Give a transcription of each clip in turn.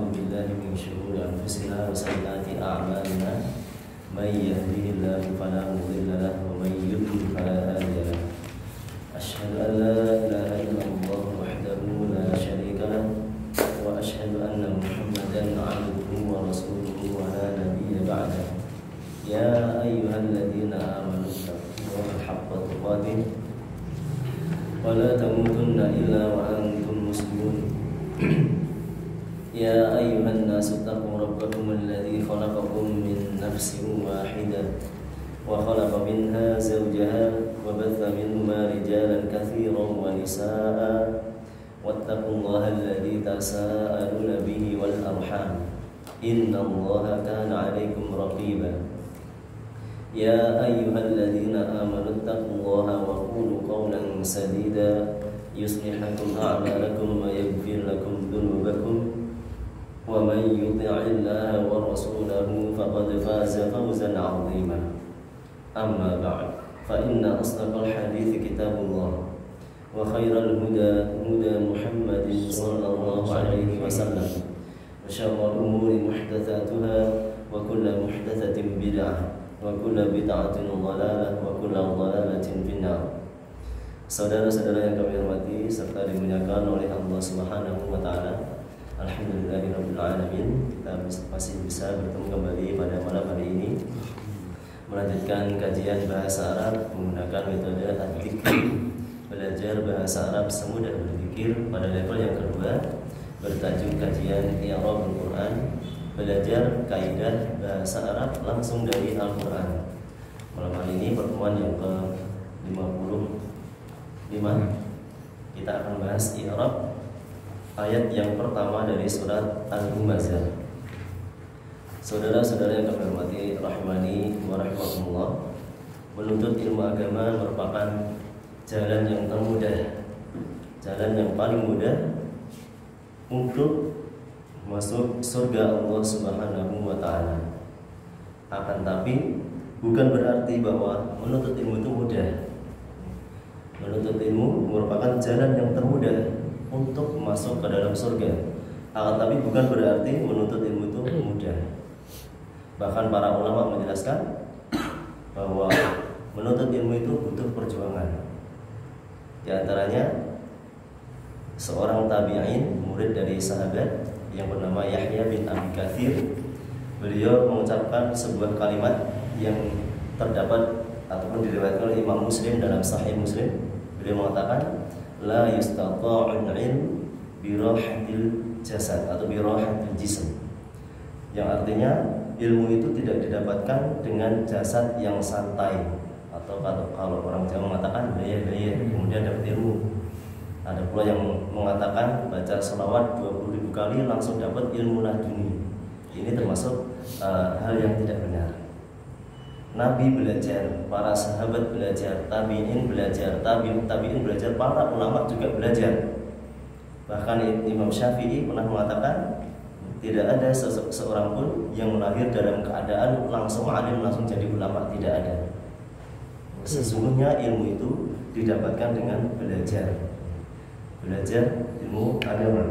بالله من شرور أنفسنا وسيئات أعمالنا من يهده الله فلا مضل له ومن يضلل فلا هادي له أشهد أن لا إله إلا الله وحده لا شريك له وأشهد أن محمدا عبده ورسوله ولا نبي بعده يا أيها الذين آمنوا اتقوا الله حق تقاته ولا تموتن إلا وأنتم مسلمون يا أيها الناس اتقوا ربكم الذي خلقكم من نفس واحدة وخلق منها زوجها وبث منهما رجالا كثيرا ونساء واتقوا الله الذي تساءلون به والأرحام إن الله كان عليكم رقيبا يا أيها الذين آمنوا اتقوا الله وقولوا قولا سديدا يصلح لكم أعمالكم ويغفر لكم ذنوبكم ومن يطع الله ورسوله فقد فاز فوزا عظيما أما بعد فإن أصدق الحديث كتاب الله وخير الهدى هدى محمد صلى الله عليه وسلم وشر الأمور محدثاتها وكل محدثة بدعة وكل بدعة ضلالة وكل ضلالة في النار. Saudara-saudara yang kami hormati serta dimuliakan oleh Allah Subhanahu wa taala. Alhamdulillahirabbil alamin. Kita masih bisa bertemu kembali pada malam hari ini melanjutkan kajian bahasa Arab menggunakan metode Ad-Dzikr, belajar bahasa Arab semudah berzikir pada level yang kedua bertajuk kajian I'rabul Quran, belajar kaidah bahasa Arab langsung dari Al-Quran. Malam hari ini pertemuan yang ke-55. Kita akan bahas i'rab ayat yang pertama dari surat Al-Humazah. Saudara-saudara yang kami hormati rahimani wa rahimakumullah, menuntut ilmu agama merupakan jalan yang termudah, jalan yang paling mudah untuk masuk surga Allah Subhanahu wa taala. Akan tapi bukan berarti bahwa menuntut ilmu itu mudah. Menuntut ilmu merupakan jalan yang termudah untuk masuk ke dalam surga. Akan tapi bukan berarti menuntut ilmu itu mudah. Bahkan para ulama menjelaskan bahwa menuntut ilmu itu butuh perjuangan. Di antaranya seorang tabi'in, murid dari sahabat yang bernama Yahya bin Abi Katsir, beliau mengucapkan sebuah kalimat yang terdapat ataupun diriwayatkan oleh Imam Muslim dalam Sahih Muslim. Beliau mengatakan, la yustata'ul ilm bi rahatil jasad atau bi rahatil jism, yang artinya ilmu itu tidak didapatkan dengan jasad yang santai, atau kalau orang Jawa mengatakan gaya-gaya kemudian dapat ilmu. Ada pula yang mengatakan baca sholawat 20.000 kali langsung dapat ilmu laduni. Ini termasuk hal yang tidak benar. Nabi belajar, para sahabat belajar, tabi'in belajar, tabi'in belajar, para ulama juga belajar. Bahkan Imam Syafi'i pernah mengatakan tidak ada seorang pun yang lahir dalam keadaan langsung alim, langsung jadi ulama, tidak ada. Sesungguhnya ilmu itu didapatkan dengan belajar ilmu agama.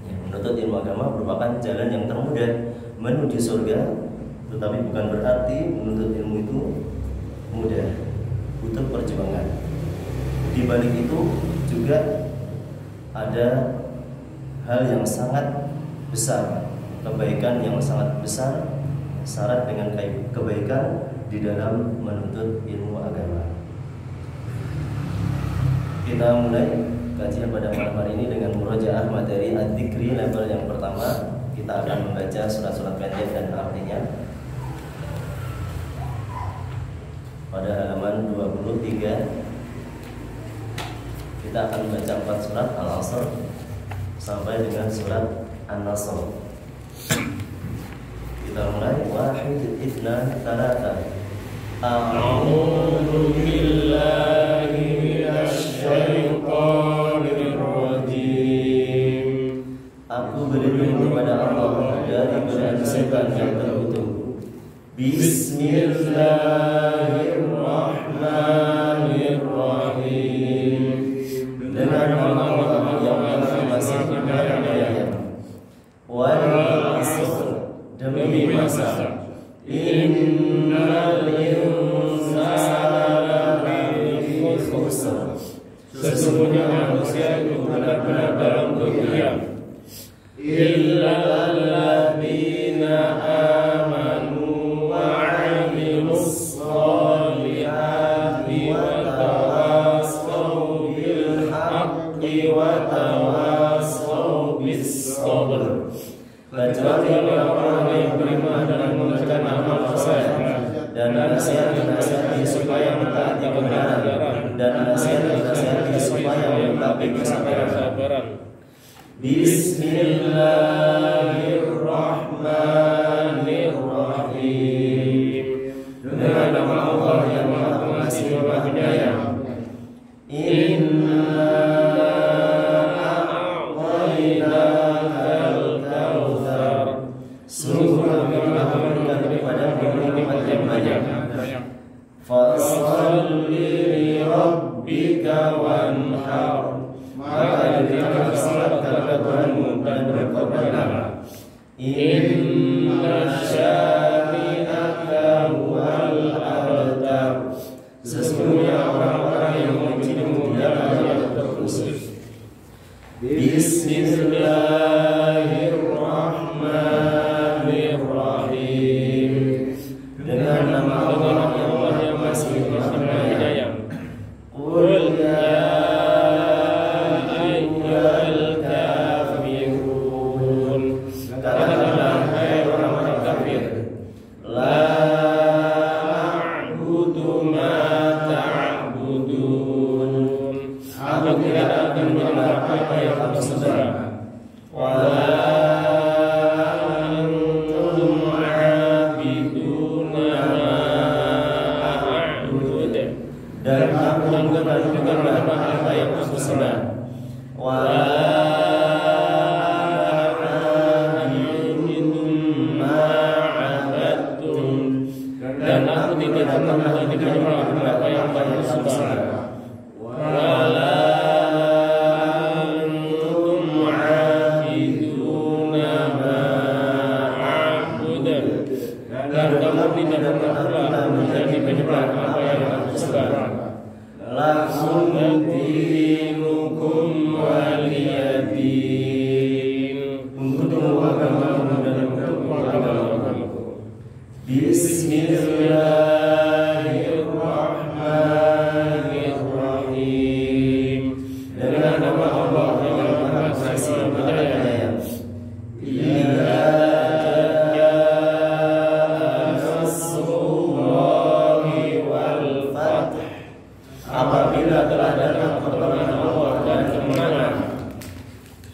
Menuntut ilmu agama merupakan jalan yang termudah menuju surga, tetapi bukan berarti menuntut ilmu itu mudah, butuh perjuangan. Di balik itu juga ada hal yang sangat besar, kebaikan yang sangat besar, syarat dengan kebaikan di dalam menuntut ilmu agama. Kita mulai kajian pada malam hari ini dengan murojaah materi Ad-Dzikri level yang pertama. Kita akan membaca surat-surat pendek dan artinya. Pada halaman 23 kita akan membaca 4 surat Al-Asr sampai dengan surat An-Nasr. Kita mulai. Wahid, itsna, tsalatsa. A'udzu billahi minasy syaithanir rajim. Aku berlindung kepada Allah dari godaan setan yang terkutuk. Bismillahirrahmanirrahim. Dengan nama Allah yang Maha Pengasih Penyayang. Wa masa. Innal insana lafi khusr. Sesungguhnya manusia itu benar-benar dalam kerugian. Illal ladzina amanu wa 'amilus sholihati wa tawassaw bil haqqi wa tawassaw bis sabr. Kecuali orang yang beriman dan mengerjakan amal saleh dan nasihat-nasihati supaya mentaati kebenaran dan nasihat-nasihati supaya mentaati kesabaran. Bismillahirrahmanirrahim. Dengan nama Allah yang Maha Pengasih Maha Penyayang. Inna a'tainakal kautsar. Sungguh kami telah memberikan kepadamu nikmat yang banyak. Fasholli li rabbika wanhar. Maka dirikanlah salat kepada Tuhanmu dan berkorbanlah. Inna syani'aka huwal abtar. Sesungguhnya orang-orang yang membencimu dialah yang terkhusus. Bismillahirrahmanirrahim. Dengan nama Allah yang masih Maha Penyayang. Qul ya ayyuhal kafirun. Katakanlah hai orang-orang kafir. La a'budu ma ta'budun. Aku tidak akan menyembah apa yang kamu sembah. Wa antum 'abiduna ma a'bud. Dan aku bukan menyembah apa yang aku sembah. Wa antum ma 'abadtum. Dan aku tidak akan menyembah apa yang kamu sembah. Wala antum 'abiduna ma a'bud. Dan kamu tidak pernah menjadi penyembah apa yang aku sembah. Lakum dinukum waliyadin. Untukmu agamamu dan untukmu agamamu. Bismillahirrahmanirrahim. Dengan nama Allah yang Maha Pengasih Maha Penyayang. Idza jaa nasrullahi wal fath. Apabila telah datang pertolongan Allah dan kemenangan.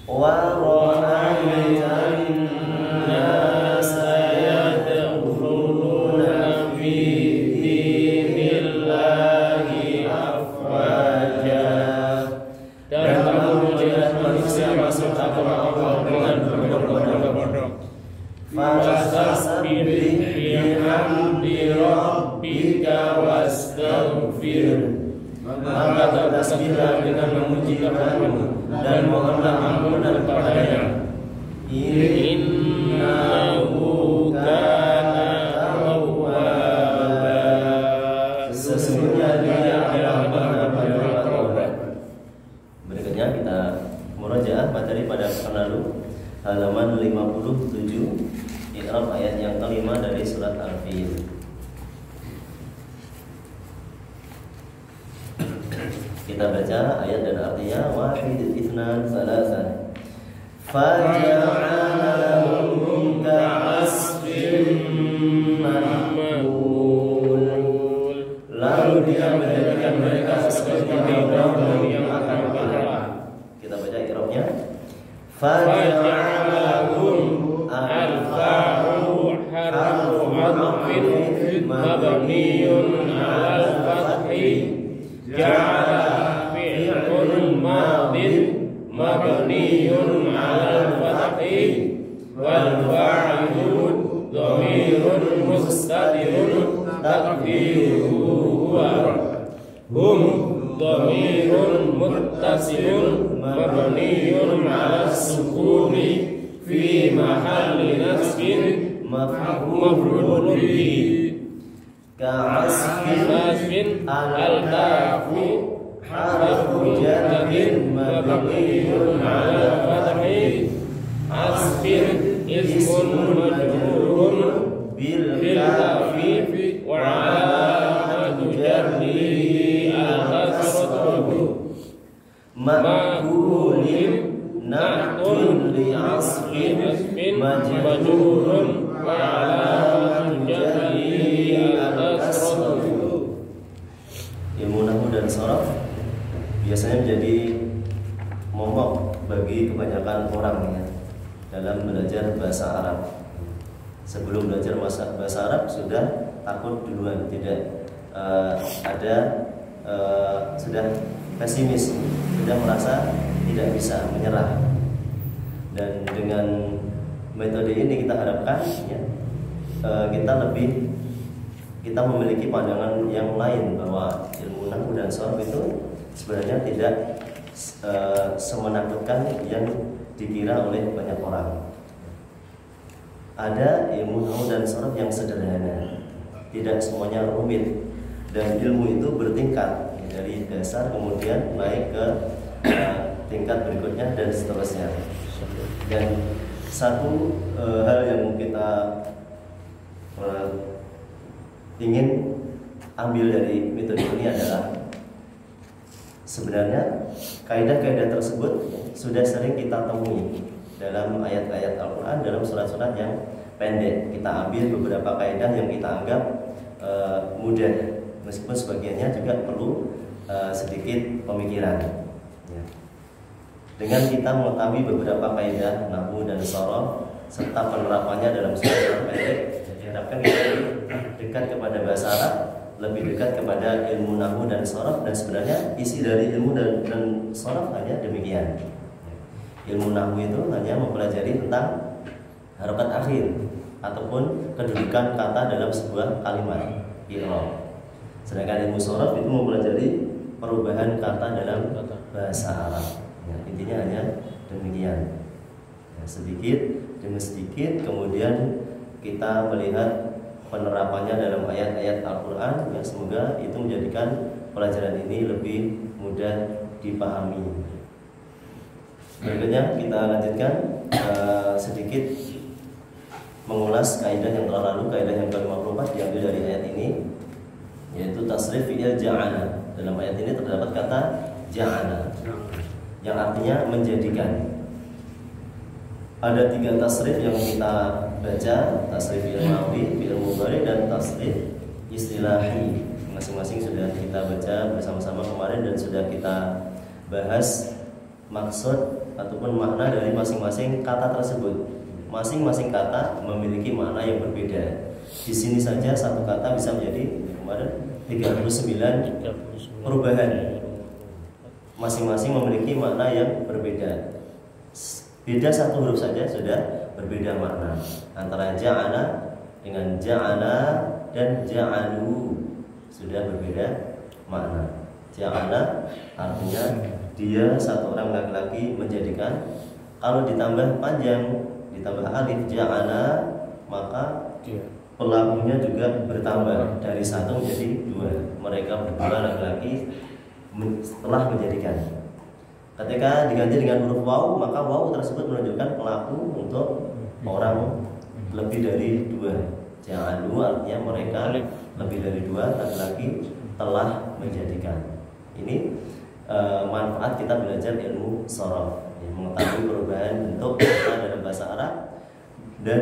Wa ra'aitan nasa yadkhuluna fi dinillahi afwaja. Dan kamu melihat manusia masuk agama Allah dengan berbondong-bondong. Fasabbih bihamdi rabbika wastaghfir. Maka bertasbihlah dengan memuji Tuhanmu dan mohonlah ampunan kepadanya. Innahu kana tawwaba. Sesungguhnya Dia adalah Maha penerima taubat. Berikutnya kita murojaah materi pada pekan lalu, halaman 57, i'rab ayat yang kelima dari surat Al-Fil. Kita baca ayat dan artinya. Wahid, itsnan, tsalatsan. Faja'alahum ka'asfin ma'kul. Lalu Dia menjadikan mereka seperti daun yang akan berbuah. Kita baca i'rabnya. Faja'alahum al-fa'u harfu 'athfin mabniyun 'alal fathi. Ja'ala fi'lun madin mabniyun 'alal fathi wal fa'ilun dhamirun mustatirun taqdiruhu huwa. Hum dhamirun muttasilun mabniyun 'ala sukuni fi mahalli nasbin maf'ulun bihi ka'asfin al-kafu harfu jarrin mabniun ala fathi asfin ismun majrurun bil kafi wa alamatu jarrihi al-kasratu maqulin na'tun li asfin majrurun wa alamatu jarrihi al-kasratu. Ilmu nahwu dan sharaf biasanya menjadi momok bagi kebanyakan orang ya dalam belajar bahasa Arab. Sebelum belajar bahasa Arab sudah takut duluan, tidak sudah pesimis, sudah merasa tidak bisa, menyerah. Dan dengan metode ini kita harapkan ya, kita memiliki pandangan yang lain bahwa ilmu nahwu dan sharaf itu sebenarnya tidak semenakutkan yang dikira oleh banyak orang. Ada ilmu nahwu dan sharaf yang sederhana, tidak semuanya rumit, dan ilmu itu bertingkat dari dasar kemudian naik ke tingkat berikutnya dan seterusnya. Dan satu hal yang kita ingin ambil dari metode ini adalah sebenarnya kaidah-kaidah tersebut sudah sering kita temui dalam ayat-ayat Al-Quran, dalam surat-surat yang pendek. Kita ambil beberapa kaidah yang kita anggap mudah, meskipun sebagiannya juga perlu sedikit pemikiran ya. Dengan kita mengetahui beberapa kaidah nahwu dan sharaf serta penerapannya dalam surat-surat pendek, diharapkan kita dekat kepada bahasa Arab, lebih dekat kepada ilmu nahwu dan sharaf. Dan sebenarnya isi dari ilmu dan sharaf hanya demikian. Ilmu nahwu itu hanya mempelajari tentang harokat akhir ataupun kedudukan kata dalam sebuah kalimat i'rab. Sedangkan ilmu sharaf itu mempelajari perubahan kata dalam bahasa Arab ya, intinya hanya demikian ya, sedikit demi sedikit kemudian kita melihat penerapannya dalam ayat-ayat Al-Quran yang semoga itu menjadikan pelajaran ini lebih mudah dipahami. Berikutnya kita lanjutkan sedikit mengulas kaidah yang telah lalu. Kaidah yang ke-54 diambil dari ayat ini, yaitu tasrif fi'il ja'ala. Dalam ayat ini terdapat kata ja'ala yang artinya menjadikan. Ada 3 tasrif yang kita baca, tasrif fi'il madhi, fi'il mudhari, dan tasrif istilahi. Masing-masing sudah kita baca bersama-sama kemarin dan sudah kita bahas maksud ataupun makna dari masing-masing kata tersebut. Masing-masing kata memiliki makna yang berbeda. Di sini saja satu kata bisa menjadi kemarin 39 perubahan. Masing-masing memiliki makna yang berbeda. Beda satu huruf saja sudah berbeda makna. Antara ja'ala dengan ja'ala dan ja'alu sudah berbeda makna. Ja'ala artinya dia satu orang laki-laki menjadikan. Kalau ditambah panjang, ditambah alif ja'ala, maka pelakunya juga bertambah dari 1 menjadi 2. Mereka berdua laki-laki telah menjadikan. Ketika diganti dengan huruf waw, maka waw tersebut menunjukkan pelaku untuk orang lebih dari 2. Ja'alu artinya mereka lebih dari 2 laki-laki telah menjadikan. Ini manfaat kita belajar ilmu sharaf, mengetahui perubahan bentuk kata dalam bahasa Arab dan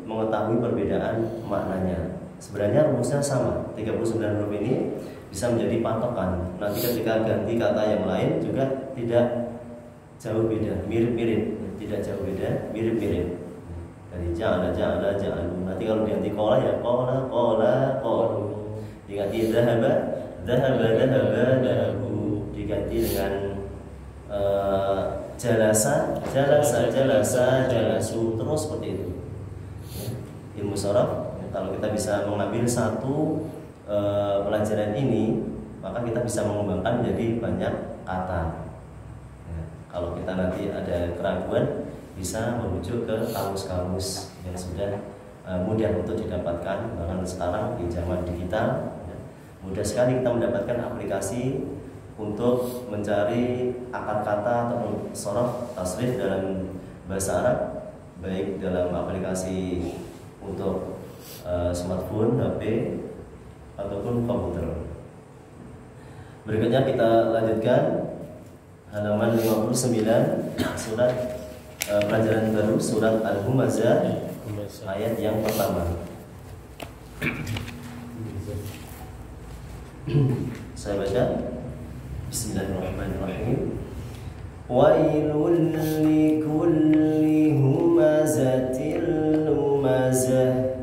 mengetahui perbedaan maknanya. Sebenarnya rumusnya sama, 39 huruf ini bisa menjadi patokan. Nanti ketika ganti kata yang lain juga tidak jauh beda, mirip-mirip, tidak jauh beda, mirip-mirip. Dari ja'ala, ja'ala, ja'alu. Nanti kalau diganti qala ya qala, qala, qalu. Diganti dhahaba, dhahaba, dhahaba, dhahabu. Diganti dengan jalasa, jalasa, jalasa, jalasu, terus seperti itu. Ilmu sharaf, kalau kita bisa mengambil satu pelajaran ini, maka kita bisa mengembangkan menjadi banyak kata. Ya, kalau kita nanti ada keraguan, bisa merujuk ke kamus-kamus yang sudah mudah untuk didapatkan. Bahkan sekarang di zaman digital ya, mudah sekali kita mendapatkan aplikasi untuk mencari akar kata atau sorof tasrif dalam bahasa Arab, baik dalam aplikasi untuk smartphone, HP ataupun komputer. Berikutnya kita lanjutkan halaman 59 surat pelajaran baru surat Al-Humazah ayat yang pertama. Saya baca. Bismillahirrahmanirrahim. Wailul likulli humazatil lumazah.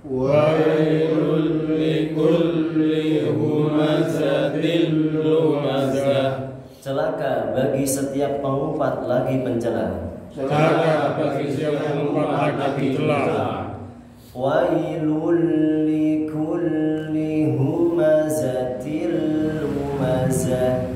Wailul likulli humazatil lumazah. Celaka bagi setiap pengumpat lagi pencela. Celaka bagi setiap pengumpat lagi pencela. Wailul likulli humazatil lumazah.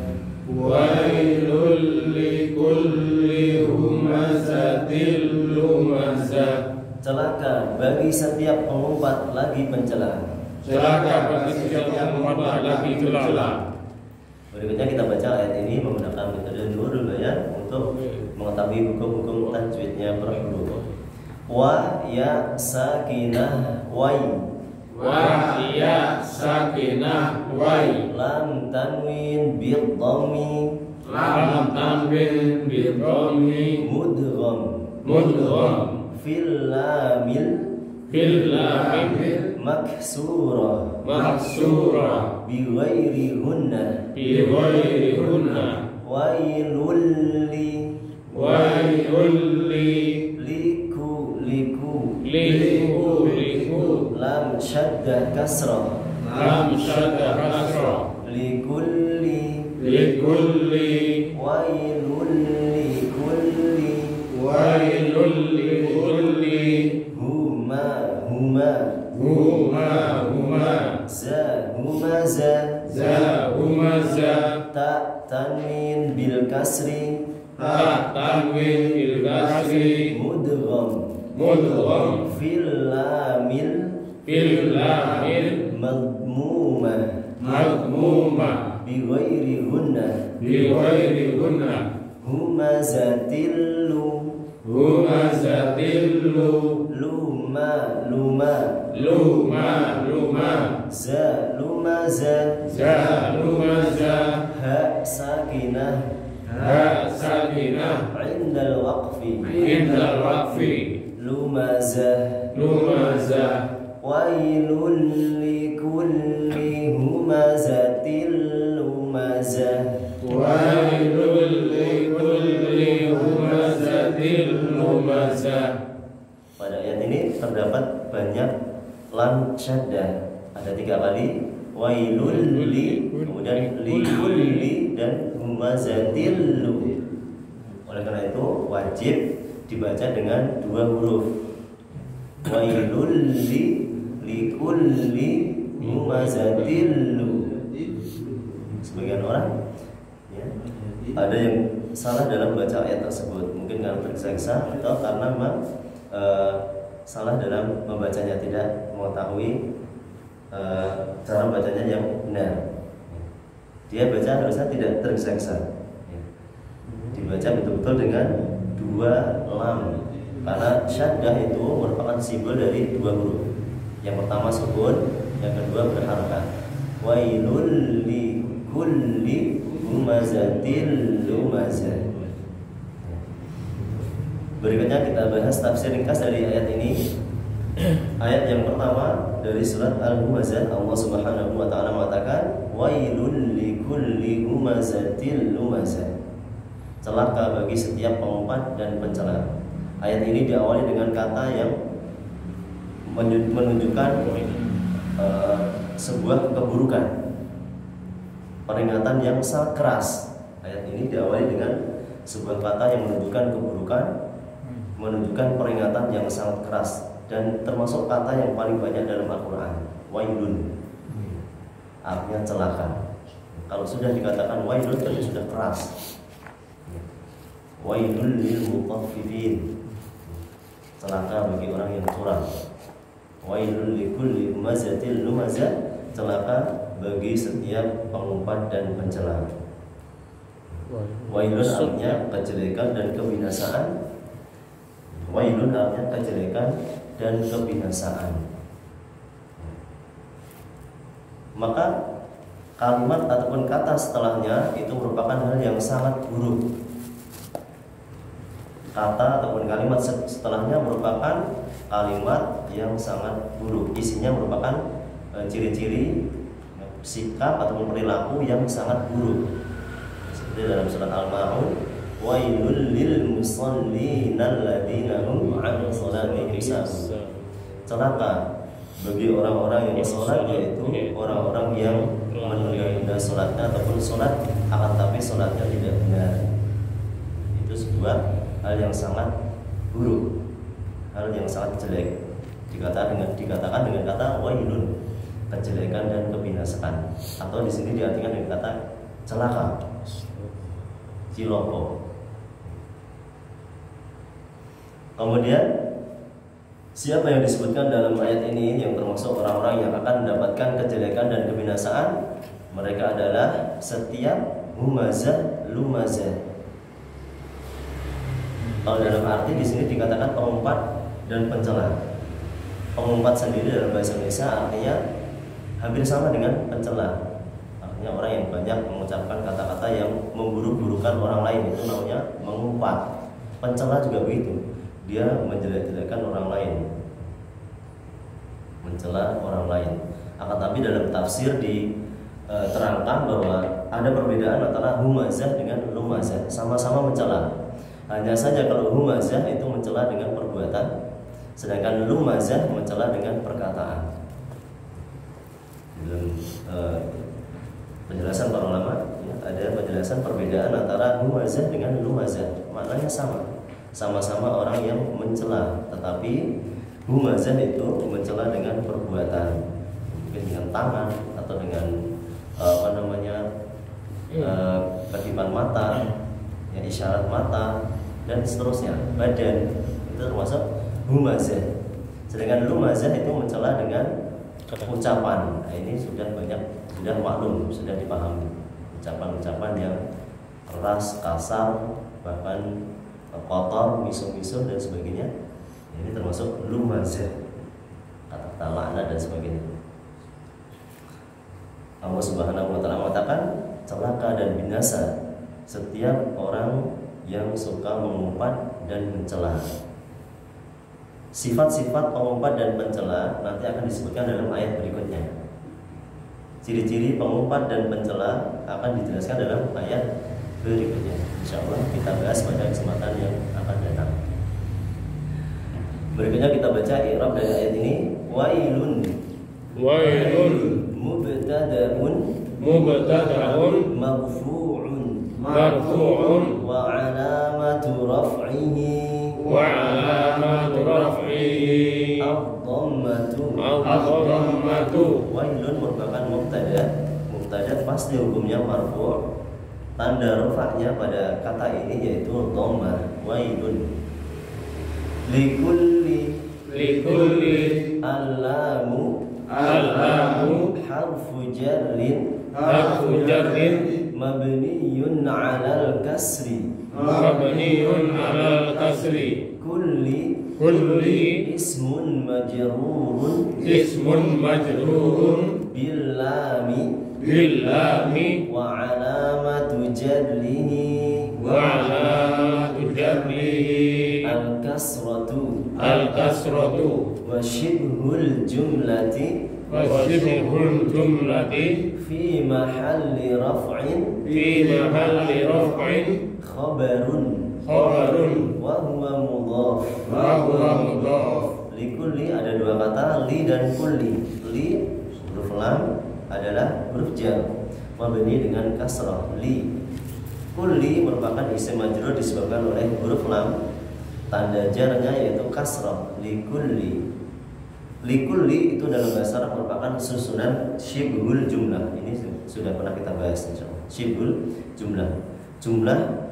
Wailul likulli humazatil lumazah. Celaka bagi setiap pengumpat lagi pencela. Celaka bagi setiap pengumpat lagi pencela. Berikutnya kita baca ayat ini menggunakan metode Nurul Bayan untuk mengetahui hukum-hukum tajwidnya per huruf. Wa ya sakinah wai. Wa ya sakinah wai. Lam tanwin bil dhammi. Lam tanwin bil dhammi. Mudgham. Mudgham. Fil lamil. Fil lamil. Maksura. Maksura. Bi ghairi hunna. Bi ghairi hunna. Wailul li. Wailul li. Liku liku. Liku liku. Lam syaddah kasrah. Lam syaddah kasrah. Likulli. Likulli. Wailul likulli. Wailul likulli. Huma huma. Huma huma. Za humaza. Za humaza. Ta tanwin bil kasri. Ta tanwin bil kasri. Mudgham. Mudgham. Fil lamil. Fil lamil. Madmuma. Madmuma. Bi ghairi hunna. Bi ghairi hunna. Humazatil lu. Humazatil lu. Luma luma. Luma luma. Za lumaza. Za lumaza. Ha sakinah. Ha sakinah. Indal waqfi. Indal waqfi. Lumaza. Lumaza. Wailul likulli humazatil lumazah. Wailul likulli humazatil lumazah. Pada ayat ini terdapat banyak lam syaddah. Ada 3 kali. Wailul li, kemudian likulli dan humazatil lu. Oleh karena itu wajib dibaca dengan 2 huruf. Wailul li likulli humazatil lu. Sebagian orang ya, ada yang salah dalam baca ayat tersebut, mungkin karena tergesa-gesa atau karena memang salah dalam membacanya, tidak mengetahui cara bacanya yang benar. Dia baca harusnya tidak tergesa-gesa, dibaca betul-betul dengan 2 lam, karena syaddah itu merupakan simbol dari 2 huruf. Yang pertama sukun, yang kedua berharakat. Wailul likulli humazatil lumazah. Berikutnya kita bahas tafsir ringkas dari ayat ini. Ayat yang pertama dari surat Al-Humazah, Allah Subhanahu wa taala mengatakan wailul likulli humazatil lumazah. Celaka bagi setiap pengumpat dan pencela. Ayat ini diawali dengan kata yang menunjukkan sebuah keburukan, peringatan yang sangat keras. Ayat ini diawali dengan sebuah kata yang menunjukkan keburukan, menunjukkan peringatan yang sangat keras, dan termasuk kata yang paling banyak dalam Al-Quran, wailun, artinya celaka. Kalau sudah dikatakan wailun berarti sudah keras. Wailul lil mutaffifin, celaka bagi orang yang curang. Wailul likulli humazatil lumazah, celaka bagi setiap pengumpat dan pencela. Wailun artinya kejelekan dan kebinasaan. Wailun artinya kejelekan dan kebinasaan. Maka kalimat ataupun kata setelahnya itu merupakan hal yang sangat buruk. Kata ataupun kalimat setelahnya merupakan kalimat yang sangat buruk. Isinya merupakan ciri-ciri sikap ataupun perilaku yang sangat buruk. Seperti dalam surat Al-Ma'un, wailul lil musallin alladzina hum 'an shalatihim sahun. Celaka bagi orang-orang yang sholat, yaitu orang-orang yang menunda-nunda sholatnya ataupun sholat akan tapi sholatnya tidak benar. Itu sebuah hal yang sangat buruk, hal yang sangat jelek. Dikatakan dengan kata wailun, kejelekan dan kebinasaan, atau di sini diartikan dengan kata celaka, ciloko. Kemudian siapa yang disebutkan dalam ayat ini yang termasuk orang-orang yang akan mendapatkan kejelekan dan kebinasaan? Mereka adalah setiap humazah lumazah. Kalau dalam arti di sini dikatakan pengumpat dan pencela. Pengumpat sendiri dalam bahasa Indonesia artinya hampir sama dengan pencela. Artinya orang yang banyak mengucapkan kata-kata yang memburuk-burukan orang lain, itu namanya mengumpat. Pencela juga begitu. Dia menjelek-jelekkan orang lain, mencela orang lain. Akan tapi dalam tafsir diterangkan bahwa ada perbedaan antara humazah dengan lumazah, sama-sama mencela. Hanya saja kalau humazah itu mencela dengan perbuatan, sedangkan lumazah mencela dengan perkataan. Dalam penjelasan para ulama ada penjelasan perbedaan antara humazah dengan lumazah, maknanya sama-sama orang yang mencela, tetapi humazah itu mencela dengan perbuatan, mungkin dengan tangan atau dengan kedipan mata, ya, isyarat mata dan seterusnya, badan, itu termasuk humazah. Sedangkan lumazah itu mencela dengan ucapan. Nah, ini sudah maklum, sudah dipahami, ucapan-ucapan yang keras, kasar, bahkan kotor, misuh-misuh dan sebagainya. Ini termasuk lumazah, kata-kata laknat dan sebagainya. Allah Subhanahu wa taala mengatakan celaka dan binasa setiap orang yang suka mengumpat dan mencela. Sifat-sifat pengumpat dan pencela nanti akan disebutkan dalam ayat berikutnya. Ciri-ciri pengumpat dan pencela akan dijelaskan dalam ayat berikutnya. InsyaAllah kita bahas pada kesempatan yang akan datang. Berikutnya kita baca i'rab dari ayat ini. Wailun mubtada'un marfu'un wa 'alamatu raf'ihi ad-dhammatu. Wailun merupakan mubtada pasti hukumnya marfu'. Tanda rafa'nya pada kata ini yaitu dhammah. Wailun. Likulli allamu harfu jarrin mabniyun 'alal kasri kulli ismun majrurun billami wa 'alamatu jarrihi al-kasratu wa shibhul jumlati fi mahalli raf'in khabarun wa huwa mudhaf. Likulli ada dua kata, li dan kulli. Li huruf lam adalah huruf jar mabni dengan kasrah li. Kulli merupakan isim majrur disebabkan oleh huruf lam, tanda jarnya yaitu kasrah. Likulli itu dalam bahasa Arab merupakan susunan syibhul jumlah. Ini sudah pernah kita bahas insyaallah. Syibhul jumlah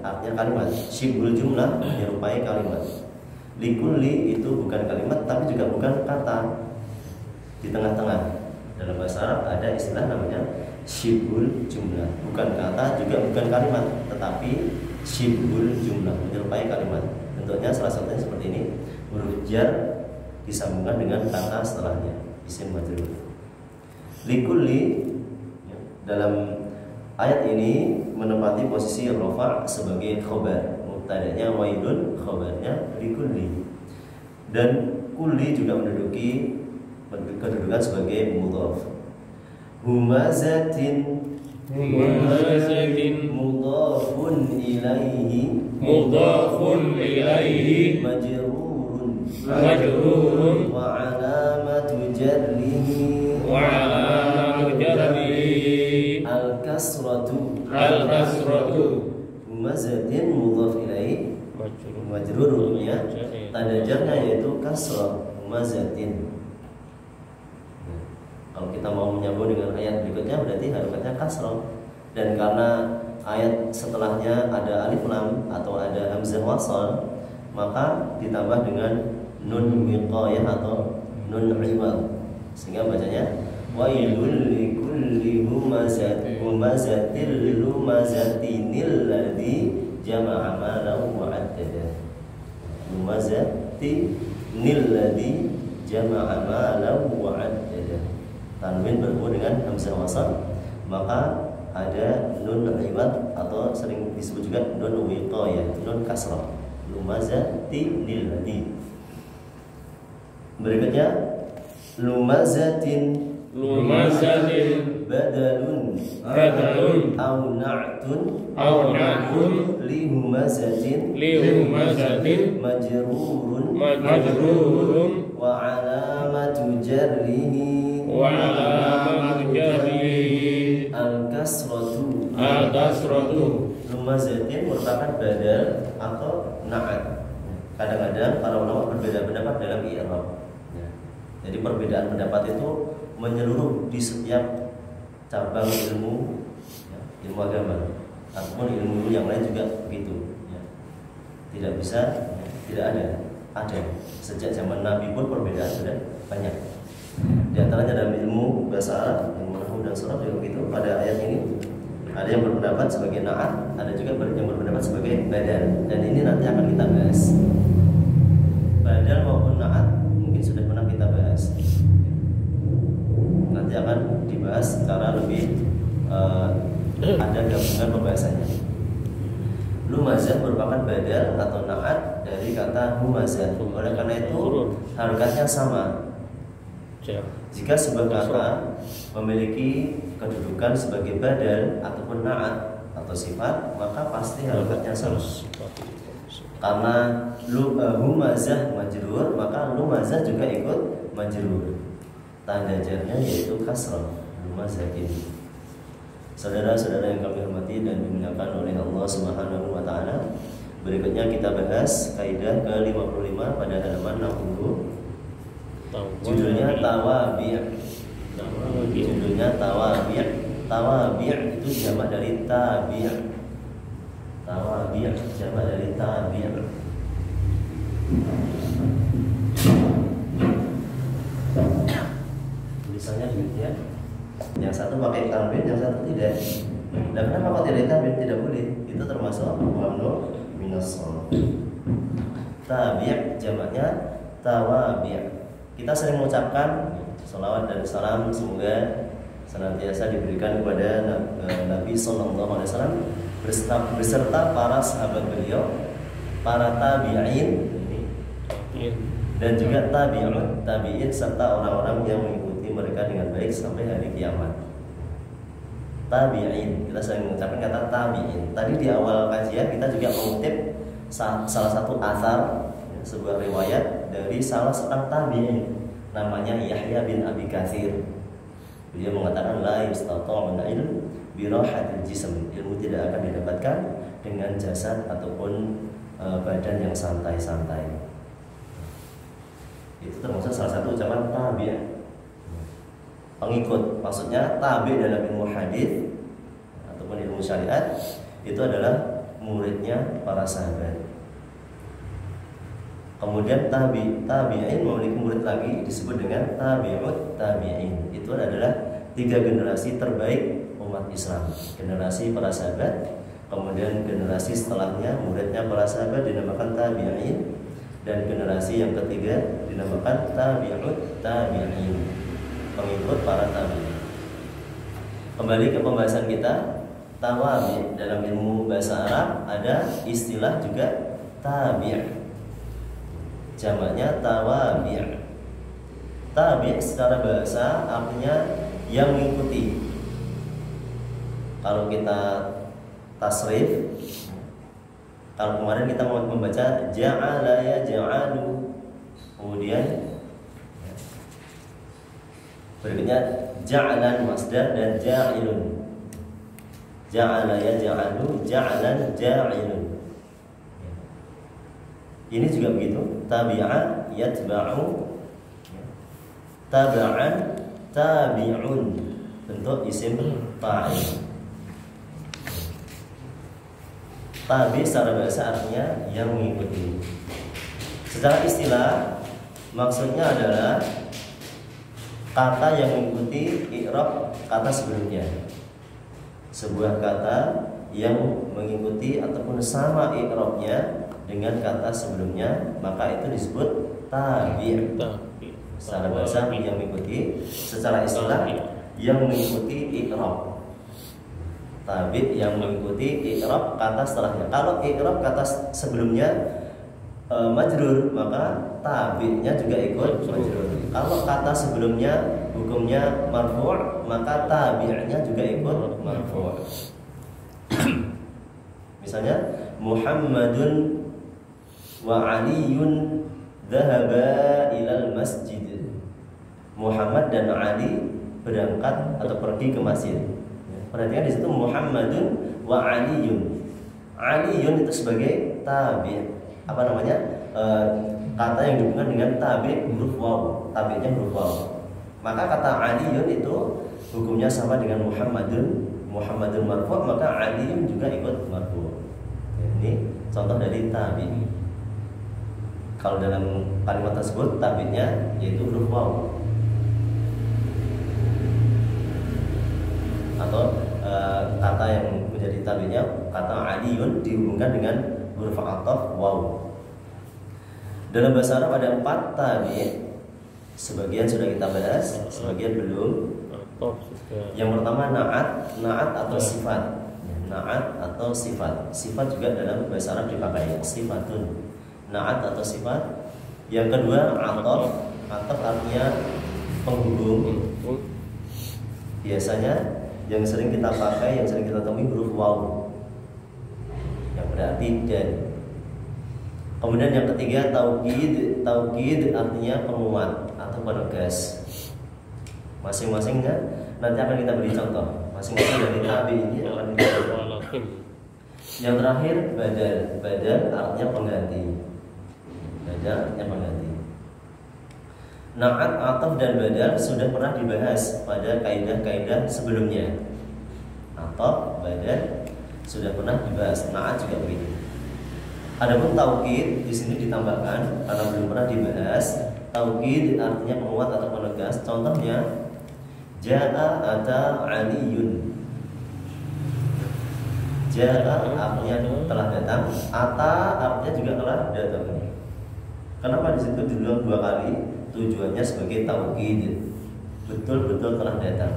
artinya kalimat. Syibhul jumlah menyerupai kalimat. Likulli itu bukan kalimat tapi juga bukan kata. di tengah-tengah. Dalam bahasa Arab ada istilah namanya syibhul jumlah, bukan kata juga bukan kalimat, tetapi syibhul jumlah, menyerupai kalimat. Bentuknya salah satunya seperti ini, huruf jar disambungkan dengan kata setelahnya, isim majrur. Likulli dalam ayat ini menempati posisi rafa' sebagai khobar, mubtada'nya wailun, khobarnya likulli. Dan kulli juga menduduki kedudukan sebagai mudhaf. Humazatin mudhafun ilaihi majrurun wa alamatu jarrihi al-kasratu humazatin mudhaf ilaihi majrurun, ya, tanda jarnya yaitu kasrah, humazatin. Kalau kita mau menyambung dengan ayat berikutnya berarti harokatnya kasrah, dan karena ayat setelahnya ada alif lam atau ada hamzah wasal, maka ditambah dengan nun wiqayah atau nun iwad, sehingga bacanya wailul likulli humazatil lumazatinil ladzi jama'a malahu wa addada. Humazatinil ladzi jama'a malahu wa addada. Tanwin bertemu dengan hamzah wasal, maka ada nun iwad atau sering disebut juga nun wiqayah, nun kasrah, lumazatinil ladzi. Berikutnya lumazatin badalun au na'tun lihumazatin majrurun wa alamatu jarrihi al-kasratu. Lumazatin merupakan badal atau na'at. Kadang-kadang para ulama berbeda pendapat dalam i'rab. Jadi perbedaan pendapat itu menyeluruh di setiap cabang ilmu, ilmu agama ataupun ilmu yang lain juga begitu. Tidak bisa, tidak ada. Sejak zaman Nabi pun perbedaan sudah banyak. Di antaranya dalam ilmu bahasa Arab, ilmu nahwu dan sharaf juga begitu. Pada ayat ini ada yang berpendapat sebagai na'at, ada juga yang berpendapat sebagai badal, dan ini nanti akan kita bahas. Badal maupun na'at mungkin sudah pernah kita bahas. Nanti akan dibahas secara lebih ada gabungan pembahasannya. Lumazah merupakan badal atau na'at dari kata humazah. Oleh karena itu harokatnya sama. Jika sebuah kata memiliki kedudukan sebagai badal ataupun na'at atau sifat, maka pasti harokatnya sama. Karena humazah majrur, maka lumazah juga ikut majrur. Tanda jarnya yaitu kasrah, lumazatin. Saudara-saudara yang kami hormati dan dimuliakan oleh Allah Subhanahu wa taala, berikutnya kita bahas kaidah ke-55 pada halaman 60. Judulnya tawabi'. Judulnya tawabi'. Tawabi' itu jamak dari tabi'. Tawabi' jamak dari tabi'. Tulisannya demikian. Yang satu pakai tanwin, yang satu tidak. Dan kenapa kok tidak tanwin? Tidak boleh. Itu termasuk mamnu minas shalah. Tabi' jamaknya tawabi'. Kita sering mengucapkan salawat dan salam semoga senantiasa diberikan kepada Nabi Sallallahu Alaihi Wasallam beserta para sahabat beliau, para tabi'in dan juga tabi'in serta orang-orang yang mengikuti mereka dengan baik sampai hari kiamat. Tabi'in, kita sering mengucapkan kata tabi'in. Tadi di awal kajian kita juga mengutip salah satu athar, sebuah riwayat dari salah seorang tabi'in namanya Yahya bin Abi Katsir. Beliau mengatakan la yastata'u al-ilm bi rahatil jism. Ilmu tidak akan didapatkan dengan jasad ataupun badan yang santai-santai. Itu termasuk salah satu ucapan tabi'. Pengikut, maksudnya tabi' dalam ilmu hadis ataupun ilmu syariat itu adalah muridnya para sahabat. Kemudian tabi'in memiliki murid lagi disebut dengan tabi'ut tabi'in. Itu adalah 3 generasi terbaik umat Islam. Generasi para sahabat, kemudian generasi setelahnya muridnya para sahabat dinamakan tabi'in, dan generasi yang ketiga dinamakan tabi'ut tabi'in, pengikut para tabi'in. Kembali ke pembahasan kita, tawabi dalam ilmu bahasa Arab ada istilah juga tabi'. Jamaknya tawabi'. Tabi' secara bahasa artinya yang mengikuti. Kalau kita tasrif, kalau kemarin kita mau membaca ja'ala ya ja'alu, kemudian berikutnya ja'alan masdar dan ja'ilun. Ja'ala ya ja'alu, ja'alan ja'ilun. Ini juga begitu. Tabi'a yatba'u, taba'an tabi'un, bentuk isim fa'il. Tabi secara bahasa artinya yang mengikuti. Secara istilah maksudnya adalah kata yang mengikuti i'rab kata sebelumnya. Sebuah kata yang mengikuti ataupun sama i'rabnya dengan kata sebelumnya, maka itu disebut tabi'. Secara bahasa yang mengikuti, secara istilah yang mengikuti i'rab. Tabi' yang mengikuti i'rab kata setelahnya. Kalau i'rab kata sebelumnya majrur, maka tabi'nya juga ikut majrur. Kalau kata sebelumnya hukumnya marfu', maka tabi'nya juga ikut marfu'. Misalnya Muhammadun wa Aliyun dhahaba ilal masjid. Muhammad dan Ali berangkat atau pergi ke masjid. Perhatikan di situ Muhammadun wa Aliyun. Aliyun itu sebagai tabi'. Apa namanya? Kata yang dihubungkan dengan tabi' huruf waw. Tabi'nya huruf waw. Maka kata Aliyun itu hukumnya sama dengan Muhammadun. Muhammadun marfu', maka Aliyun juga ikut marfu'. Ini contoh dari tabi'. Kalau dalam kalimat tersebut tabi'nya yaitu huruf waw. Atau kata yang menjadi tabi'nya kata Aliyun dihubungkan dengan huruf ataf waw. Dalam bahasa Arab ada 4 tabi'. Sebagian sudah kita bahas, sebagian belum. Yang pertama na'at atau sifat. Na'at atau sifat. Sifat juga dalam bahasa Arab dipakai sifatun. Na'at atau sifat. Yang kedua ataf artinya penghubung. Biasanya yang sering kita pakai, yang sering kita temui huruf waw, yang berarti dan. Kemudian yang ketiga taukid artinya penguat atau penegas. Masing-masingnya nanti akan kita beri contoh. Masing-masing dari tabi ini akan kita beri. Yang terakhir badal artinya pengganti. Badal artinya pengganti. Na'at, ataf dan badal sudah pernah dibahas pada kaidah-kaidah sebelumnya. Ataf, badal sudah pernah dibahas. Na'at juga begitu. Adapun taukid di sini ditambahkan karena belum pernah dibahas. Taukid artinya penguat atau penegas. Contohnya Ja'a ata Aliyun. Ja'a artinya telah datang, ata artinya juga telah datang. Kenapa di situ diulang 2 kali? Tujuannya sebagai taukid. Betul-betul telah datang.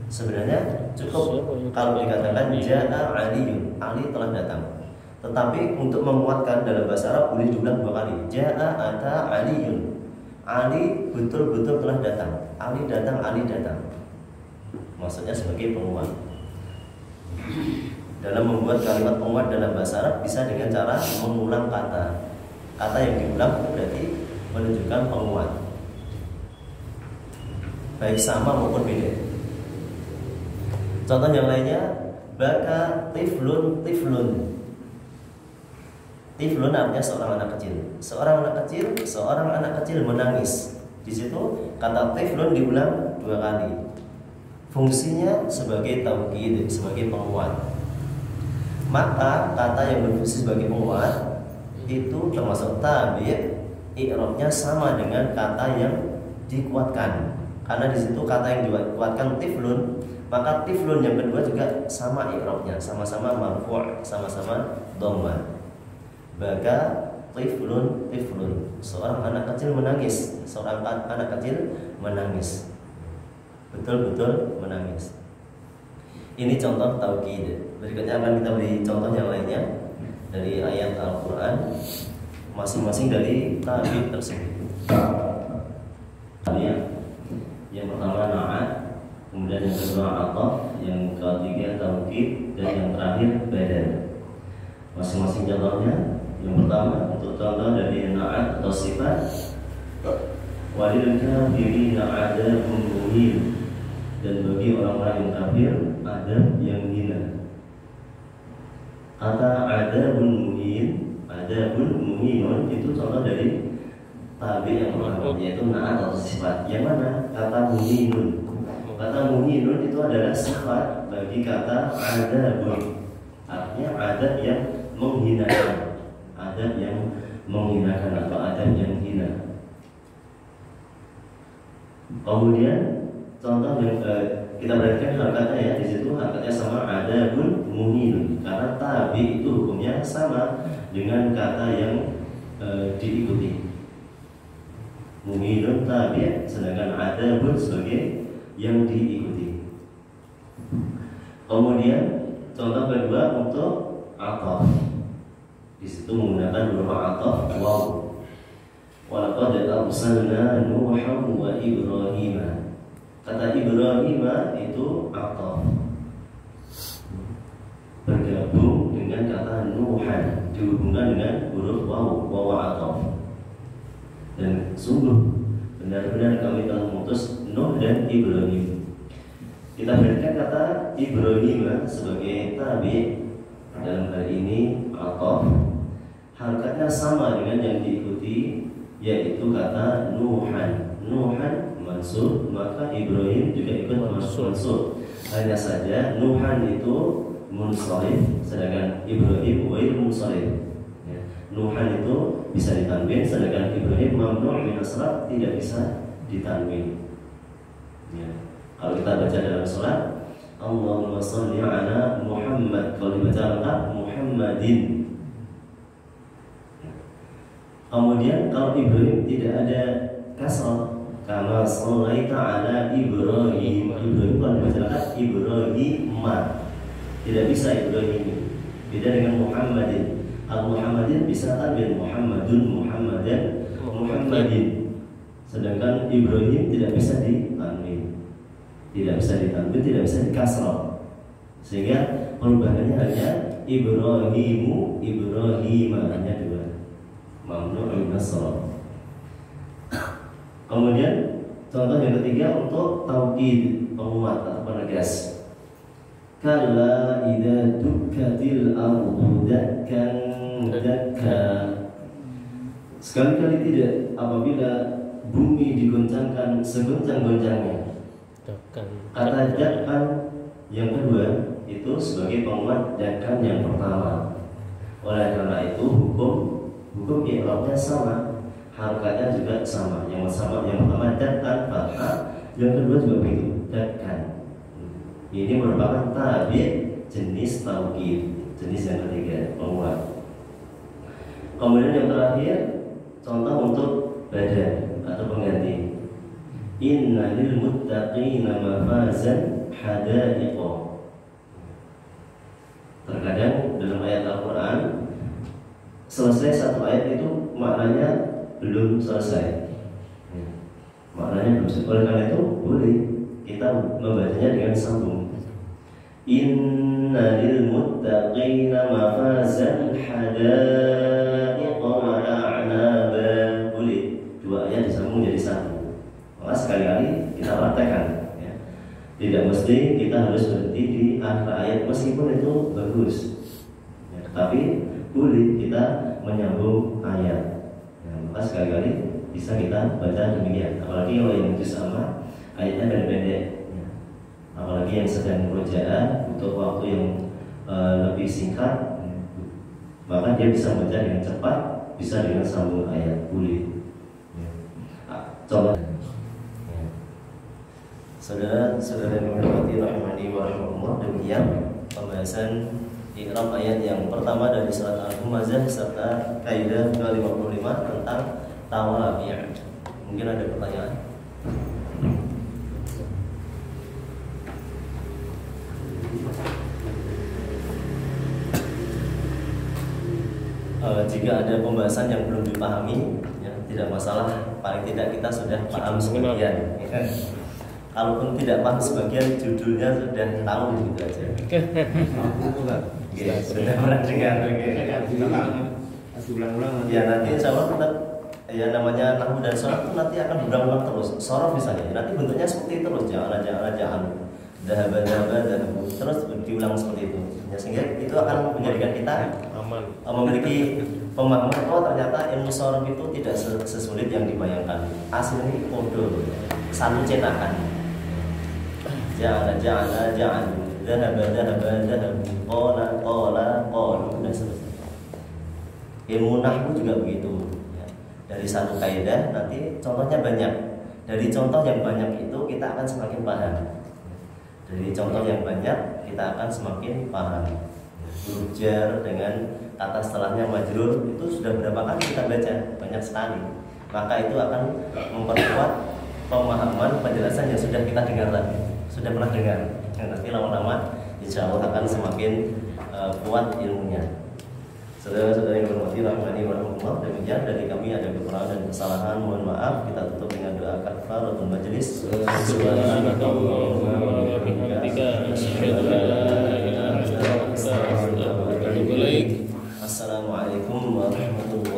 Sebenarnya cukup kalau dikatakan Ja'a Aliyun, Ali telah datang. Tetapi untuk menguatkan dalam bahasa Arab boleh diulang 2 kali. Ja'a ata Aliyun. Ali betul-betul telah datang. Ali datang, Ali datang. Maksudnya sebagai penguat. Dalam membuat kalimat penguat dalam bahasa Arab bisa dengan cara mengulang kata. Kata yang diulang itu berarti menunjukkan penguat, baik sama maupun beda. Contoh yang lainnya, baka tiflun. Tiflun artinya seorang anak kecil. Seorang anak kecil menangis. Di situ kata tiflun diulang 2 kali. Fungsinya sebagai taukid, sebagai penguat. Maka kata yang berfungsi sebagai penguat itu termasuk tabi', i'rabnya sama dengan kata yang dikuatkan. Karena di situ kata yang dikuatkan tiflun, maka tiflun yang kedua juga sama i'rabnya, sama-sama marfu', sama-sama dhamma. Baka tiflun, seorang anak kecil menangis, seorang anak kecil menangis, betul-betul menangis. Ini contoh taukid. Berikutnya akan kita beri contoh yang lainnya dari ayat Al-Quran, masing-masing dari tabi tersebut. Yang pertama na'at, kemudian yang kedua ataf, yang ketiga taukid, dan yang terakhir badal. Masing-masing contohnya. Yang pertama untuk contoh dari na'at atau sifat, walil kafirina adzabun muhin, dan bagi orang-orang yang kafir ada yang hina. Kata adzabun muhinun itu contoh dari tabi yang pertama, yaitu na'at atau sifat. Yang mana kata muhinun? Kata muhinun itu adalah sifat bagi kata adzabun. Artinya adab yang menghinakan, adab yang menghinakan atau adab yang hina. Kemudian contoh yang kita perhatikan harkatnya ya, di situ harkatnya sama adzabun muhin, karena tabi itu hukumnya sama dengan kata yang diikuti. Muhinun tabi, sedangkan adzabun sebagai yang diikuti. Kemudian contoh kedua untuk ataf. Di situ menggunakan huruf ataf waw. Walaqad arsalna Nuhan wa Ibrahim. Kata Ibrahim itu ataf, bergabung dengan kata Nuhan, dihubungkan dengan huruf waw ataf. Dan sungguh benar-benar kami telah mengutus Nuh dan Ibrahim. Kita perhatikan kata Ibrahim sebagai tabi, dalam hal ini ataf, harkatnya sama dengan yang diikuti, yaitu kata Nuhan. Nuhan mansub, maka Ibrahim juga ikut mansub. Hanya saja Nuhan itu munsharif, sedangkan Ibrahim ghair munsharif. Ya. Nuhan itu bisa ditanwin, sedangkan Ibrahim mamnu' min as-sarf, tidak bisa ditanwin. Ya. Kalau kita baca dalam surat Allahumma sholli ala Muhammad, kalau dibaca lengkap Muhammadin. Kemudian kalau Ibrahim tidak ada kasrah, kama shallaita ala Ibrahim. Ibrahim kalau dibaca lengkap Ibrahimma, tidak bisa Ibrahim. Beda dengan Muhammadin. Al-Muhammadin bisa tanwin, Muhammadun, Muhammadan, Muhammadin. Sedangkan Ibrahim tidak bisa ditanwin, tidak bisa ditanwin, tidak bisa dikasrah. Sehingga perubahannya hanya Ibrahimu, Ibrahima, hanya dua. Mamnu' min as-sarf. Kemudian contoh yang ketiga untuk taukid, penguat atau penegas. Kalla idza dukkatil ardu dakkan dakka. Sekali-kali tidak apabila bumi digoncangkan segoncang-goncangnya. Kata dakkan yang kedua itu sebagai penguat dakkan yang pertama. Oleh karena itu hukum i'rabnya sama, harokatnya juga sama. Yang pertama dakkan fathah, yang kedua juga begitu, dakkan. Ini merupakan tabi jenis taukid, jenis yang ketiga, penguat. Kemudian yang terakhir contoh untuk badal atau pengganti. Inna lil muttaqina mafazan hadaiqa. Terkadang dalam ayat Al-Quran selesai satu ayat itu maknanya belum selesai, maknanya belum selesai. Oleh karena itu boleh kita membacanya dengan sambung. Inna lil muttaqina mafazan hadaiqa wa a'naba. Boleh dua ayat disambung jadi satu. Maka sekali-kali kita praktekkan ya. Tidak mesti kita harus berhenti di akhir ayat, meskipun itu bagus ya, tapi boleh kita menyambung ayat ya, maka sekali-kali bisa kita baca demikian. Apalagi kalau yang itu sama ayatnya pendek-pendek ya. Apalagi yang sedang murojaah butuh waktu yang lebih singkat ya, maka dia bisa baca dengan cepat, bisa dengan sambung ayat, boleh. Coba. Saudara-saudara yang dirahmati rahimani wa rahimakumullah, demikian pembahasan i'rab ayat yang pertama dari surat Al-Humazah serta kaidah 255 tentang tawabi'. Mungkin ada pertanyaan? Jika ada pembahasan yang belum dipahami, ya, tidak masalah. Paling tidak kita sudah paham sebagian. Ya. Kalaupun tidak paham sebagian, judulnya sudah tahu gitu aja. Sudah pernah dengar. Ya nanti insya Allah tetap, ya namanya nahwu dan soraf itu nanti akan berulang-ulang terus. Soraf misalnya, nanti bentuknya seperti terus, jangan, dahaba, terus diulang seperti itu. Ya, sehingga itu akan menjadikan kita memiliki pemahaman bahwa ternyata ilmu soraf itu tidak sesulit yang dibayangkan. Aslinya kode satu cetakan. Jangan, dahaba, qala, dan seterusnya. Ilmu nahwu juga begitu. Ya. Dari satu kaidah nanti contohnya banyak. Dari contoh yang banyak itu kita akan semakin paham. Dari contoh yang banyak kita akan semakin paham. Huruf jar dengan kata setelahnya majrur itu sudah berapa kali kita baca? Banyak sekali. Maka itu akan memperkuat pemahaman penjelasan yang sudah kita dengar tadi, sudah pernah dengar. Nanti lama-lama insya Allah akan semakin kuat ilmunya. Saudara-saudara yang berhormati rahmani wa rahmatullah, demikian dari kami ada kekurangan dan kesalahan, mohon maaf. Kita tutup dengan doa kafaratul majelis. Subhanallahumma wa bihamdika, asyhadu an la ilaha illa anta, astaghfiruka wa atubu ilaik. Assalamualaikum warahmatullahi wabarakatuh.